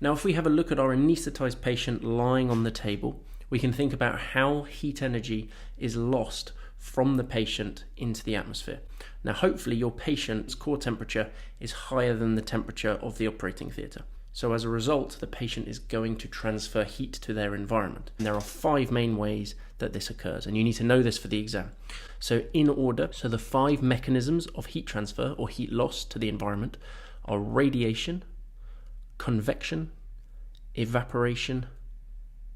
Now, if we have a look at our anaesthetized patient lying on the table, we can think about how heat energy is lost from the patient into the atmosphere. Now, hopefully your patient's core temperature is higher than the temperature of the operating theatre. So as a result, the patient is going to transfer heat to their environment. And there are 5 main ways that this occurs, and you need to know this for the exam. So in order, the 5 mechanisms of heat transfer or heat loss to the environment are radiation, convection, evaporation,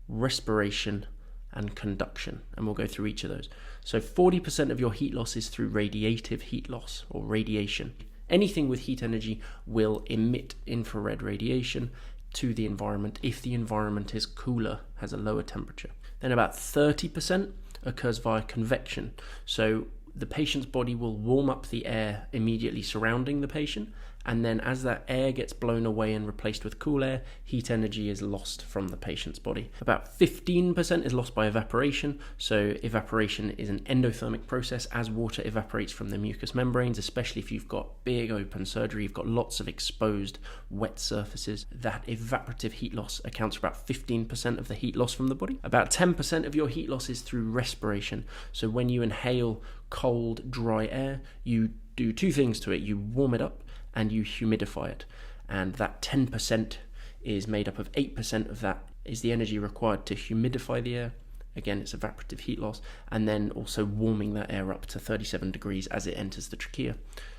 respiration, and conduction, and we'll go through each of those. So 40% of your heat loss is through radiative heat loss or radiation. Anything with heat energy will emit infrared radiation to the environment if the environment is cooler, has a lower temperature. Then about 30% occurs via convection. So the patient's body will warm up the air immediately surrounding the patient, and then as that air gets blown away and replaced with cool air, heat energy is lost from the patient's body. About 15% is lost by evaporation. So evaporation is an endothermic process as water evaporates from the mucous membranes, especially if you've got big open surgery, you've got lots of exposed wet surfaces. That evaporative heat loss accounts for about 15% of the heat loss from the body. About 10% of your heat loss is through respiration. So when you inhale cold, dry air, you do 2 things to it. You warm it up and you humidify it. And that 10% is made up of 8% of that is the energy required to humidify the air. Again, it's evaporative heat loss, and then also warming that air up to 37 degrees as it enters the trachea.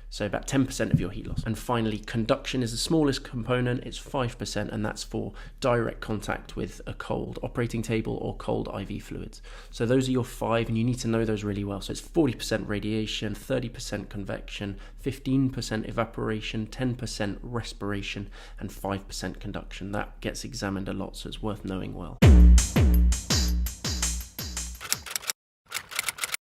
So about 10% of your heat loss. And finally, conduction is the smallest component. It's 5%, and that's for direct contact with a cold operating table or cold IV fluids. So those are your 5, and you need to know those really well. So it's 40% radiation, 30% convection, 15% evaporation, 10% respiration, and 5% conduction. That gets examined a lot, so it's worth knowing well.